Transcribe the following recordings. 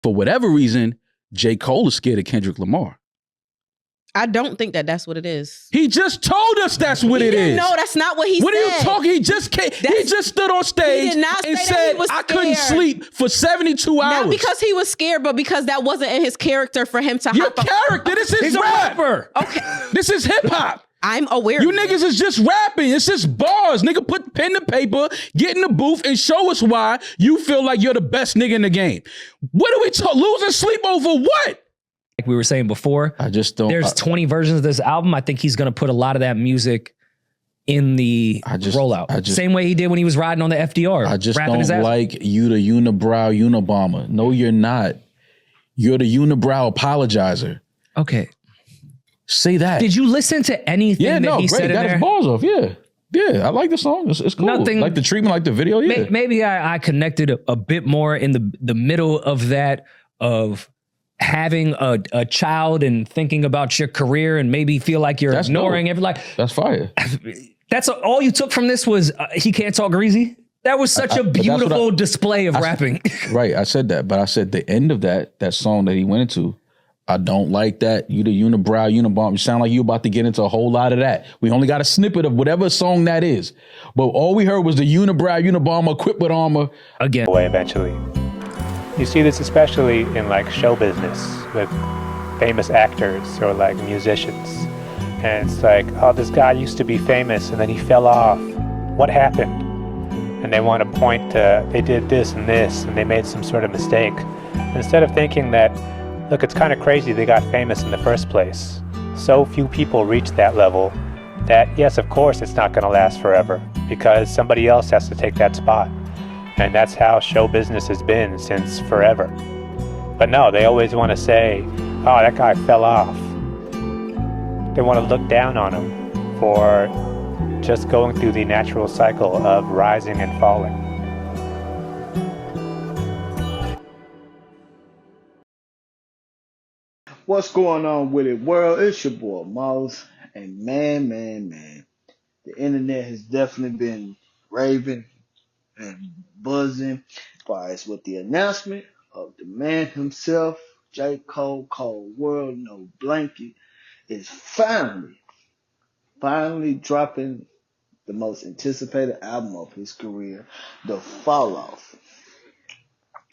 For whatever reason, J. Cole is scared of Kendrick Lamar. I don't think that that's what it is. He just told us that's what it is. No, that's not what he said. What are you talking? He just came, he just stood on stage and said, I couldn't sleep for 72 hours. Not because he was scared, but because that wasn't in his character for him to Your character, this is He's rap. a rapper. Okay. This is hip hop. I'm aware. You niggas is just rapping. It's just bars. Nigga, put pen to paper, get in the booth, and show us why you feel like you're the best nigga in the game. What are we talking? Losing sleep over what? Like we were saying before, I just don't. There's 20 versions of this album. I think he's going to put a lot of that music in the rollout. Same way he did when he was riding on the FDR. I just don't like you, the unibrow Unabomber. No, you're not. You're the unibrow apologizer. Okay. Say that. Did you listen to anything that he said in got there? His balls off. Yeah, I like the song. It's cool. Nothing, like the treatment, like the video. Yeah. Maybe I connected a bit more in the middle of that, of having a child and thinking about your career and maybe feel like you're ignoring every, like, that's fire. That's all you took from this was he can't talk greasy. That was such a beautiful display of rapping. Right, I said that, but I said the end of that song that he went into, I don't like that. You the unibrow, unibomb. You sound like you about to get into a whole lot of that. We only got a snippet of whatever song that is. But all we heard was the unibrow, unibomber, equipped with armor. Again. Eventually. You see this especially in like show business with famous actors or like musicians. And it's like, oh, this guy used to be famous and then he fell off. What happened? And they want to point to, they did this and this and they made some sort of mistake. Instead of thinking that, look, it's kind of crazy they got famous in the first place. So few people reach that level that, yes, of course, it's not going to last forever because somebody else has to take that spot. And that's how show business has been since forever. But no, they always want to say, oh, that guy fell off. They want to look down on him for just going through the natural cycle of rising and falling. What's going on with it, world? It's your boy Mouse, and man, the internet has definitely been raving and buzzing as with the announcement of the man himself, J. Cole, Cold World, No Blanket, is finally dropping the most anticipated album of his career, The Fall Off.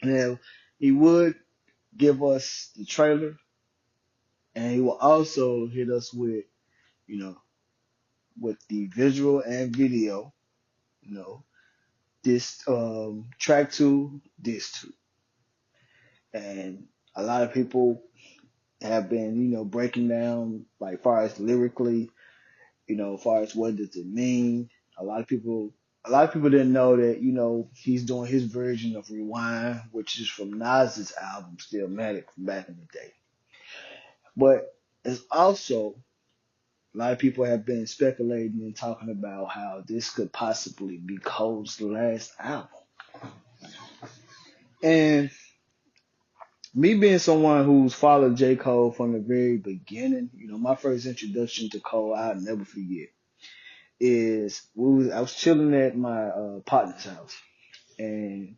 Now, he would give us the trailer, and he will also hit us with, with the visual and video, this track 2, this 2. And a lot of people have been, breaking down, like, far as lyrically, far as what does it mean. A lot of people didn't know that, he's doing his version of Rewind, which is from Nas's album, Stillmatic, from back in the day. But it's also, a lot of people have been speculating and talking about how this could possibly be Cole's last album. And me being someone who's followed J. Cole from the very beginning, my first introduction to Cole, I'll never forget, is I was chilling at my partner's house, and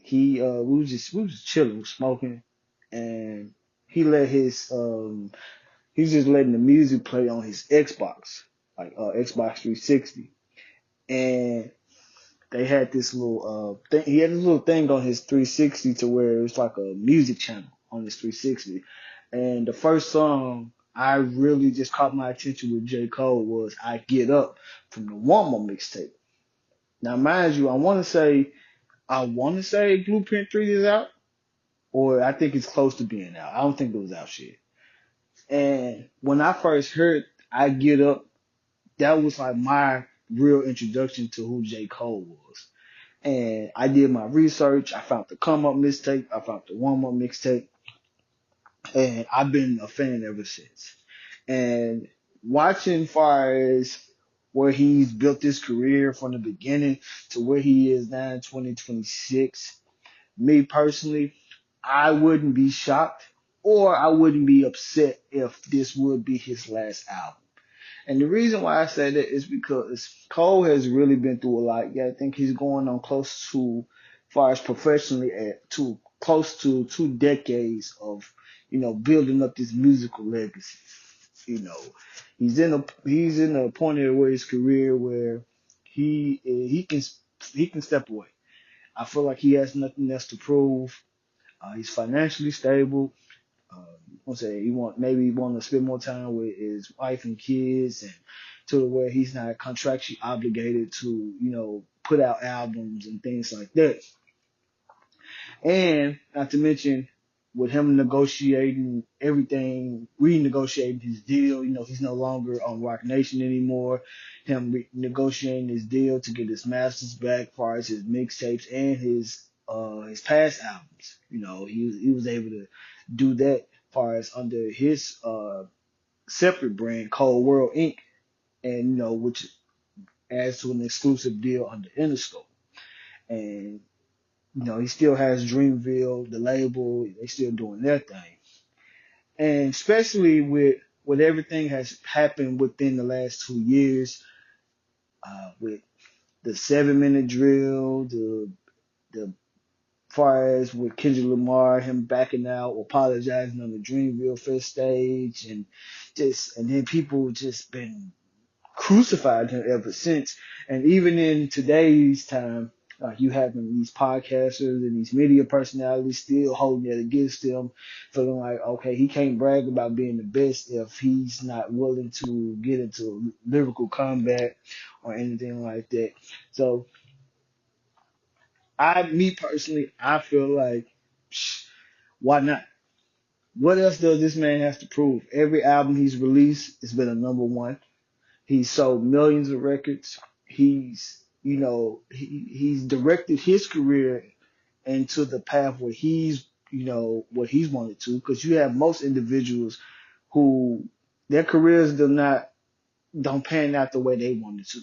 we was just chilling, smoking, and he let his he's just letting the music play on his Xbox, like Xbox 360. And they had this little thing. He had this little thing on his 360 to where it was like a music channel on his 360. And the first song I really just caught my attention with J. Cole was I Get Up from the Warmer mixtape. Now, mind you, I want to say Blueprint 3 is out, or I think it's close to being out. I don't think it was out yet. And when I first heard I Get Up, that was like my real introduction to who J. Cole was. And I did my research. I found the Come Up mixtape. I found the Warm Up mixtape. And I've been a fan ever since. And watching far as where he's built his career from the beginning to where he is now in 2026, me personally, I wouldn't be shocked or I wouldn't be upset if this would be his last album. And the reason why I say that is because Cole has really been through a lot. Yeah, I think he's going on close to, as far as professionally, to close to 2 decades of, building up this musical legacy. You know, he's in a point where his career where he can step away. I feel like he has nothing else to prove. He's financially stable. I'll say he want to spend more time with his wife and kids, and to where he's not contractually obligated to, put out albums and things like that. And not to mention, with him negotiating everything, renegotiating his deal, he's no longer on Rock Nation anymore. Him negotiating his deal to get his masters back, as far as his mixtapes and his past albums. He was able to do that, as far as under his separate brand, Cold World Inc., and which adds to an exclusive deal under Interscope. And he still has Dreamville, the label. They still doing their thing. And especially with everything has happened within the last 2 years, with the 7-minute drill, the far as with Kendrick Lamar, him backing out, apologizing on the Dreamville Fest stage, and then people just been crucified him ever since. And even in today's time, you having these podcasters and these media personalities still holding it against him, feeling like, okay, he can't brag about being the best if he's not willing to get into lyrical combat or anything like that. So, me personally, I feel like, why not? What else does this man have to prove? Every album he's released has been a number one. He's sold millions of records. He's directed his career into the path where he's, what he's wanted to. Because you have most individuals who their careers don't pan out the way they wanted to.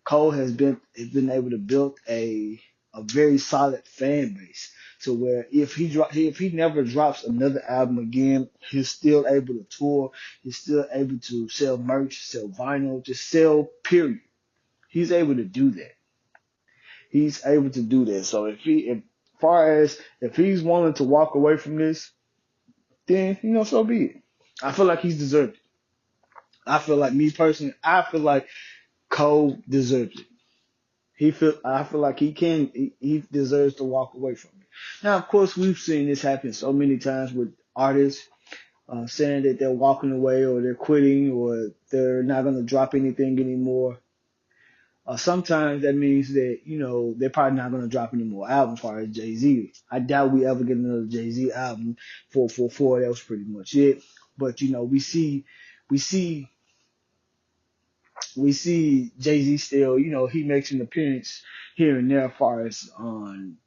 Cole has been able to build a very solid fan base, to where if he never drops another album again, he's still able to tour. He's still able to sell merch, sell vinyl, just sell. Period. He's able to do that. He's able to do that. So if he's wanting to walk away from this, then so be it. I feel like he's deserved it. I feel like, me personally, Cole deserves it. I feel like he deserves to walk away from it. Now, of course, we've seen this happen so many times with artists saying that they're walking away, or they're quitting, or they're not going to drop anything anymore. Sometimes that means that, they're probably not going to drop any more albums, as far as Jay-Z. I doubt we ever get another Jay-Z album. 444, that was pretty much it. But, we see Jay-Z still, he makes an appearance here and there, as far as on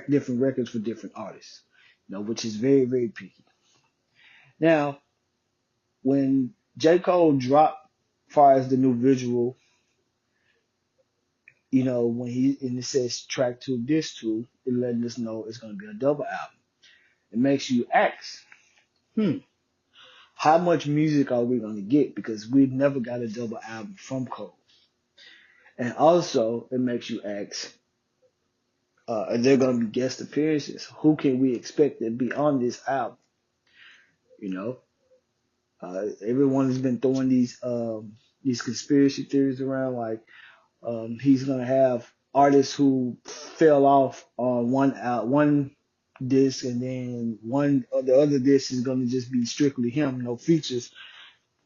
different records for different artists, which is very, very picky. Now, when J. Cole dropped, as far as the new visual, when it says track 2, disc 2, it letting us know it's going to be a double album. It makes you ask, how much music are we going to get? Because we've never got a double album from Cole. And also, it makes you ask, are there going to be guest appearances? Who can we expect to be on this album? Everyone has been throwing these conspiracy theories around, like he's going to have artists who fell off on one disc, and then the other disc is going to just be strictly him, no features.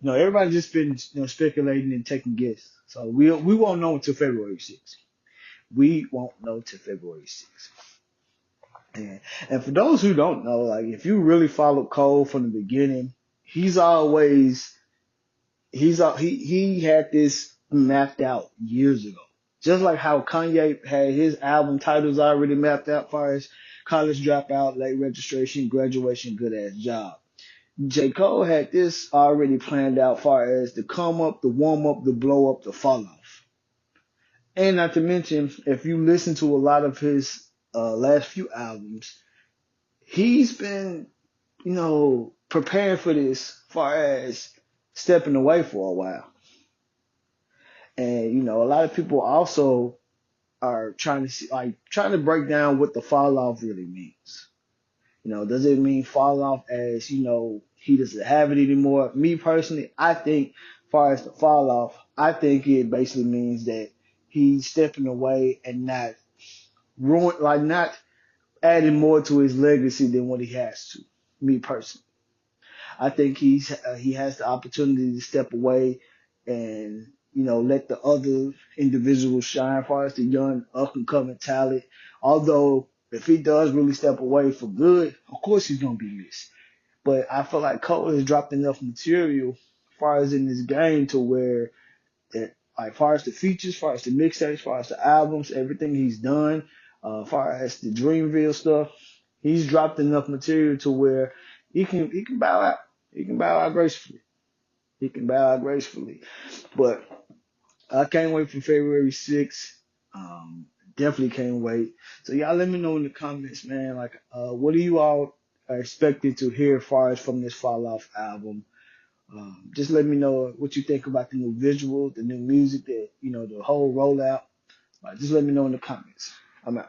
Everybody's just been speculating and taking guesses. So we won't know until February 6th. We won't know till February 6th. And for those who don't know, like, if you really follow Cole from the beginning, he had this mapped out years ago. Just like how Kanye had his album titles already mapped out, as far as College Dropout, Late Registration, Graduation, Good Ass Job. J. Cole had this already planned out, as far as the come up, the warm up, the blow up, the fall off. And not to mention, if you listen to a lot of his last few albums, he's been, preparing for this, as far as stepping away for a while. And, a lot of people also are trying to see, like trying to break down what the fall off really means. Does it mean fall off as, he doesn't have it anymore? Me personally, I think, as far as the fall off, I think it basically means that he's stepping away and not adding more to his legacy than what he has to. Me personally, I think he has the opportunity to step away and let the other individuals shine, as far as the young up and coming talent. Although if he does really step away for good, of course he's gonna be missed. But I feel like Cole has dropped enough material, as far as in this game, to where that, like, far as the features, far as the mixtapes, far as the albums, everything he's done, far as the Dreamville stuff, he's dropped enough material to where he can bow out. He can bow out gracefully. He can bow out gracefully. But I can't wait for February 6th. Definitely can't wait. So y'all let me know in the comments, man. Like, what are you all expecting to hear as far as from this Fall Off album? Just let me know what you think about the new visual, the new music, the whole rollout. Just let me know in the comments. I'm out.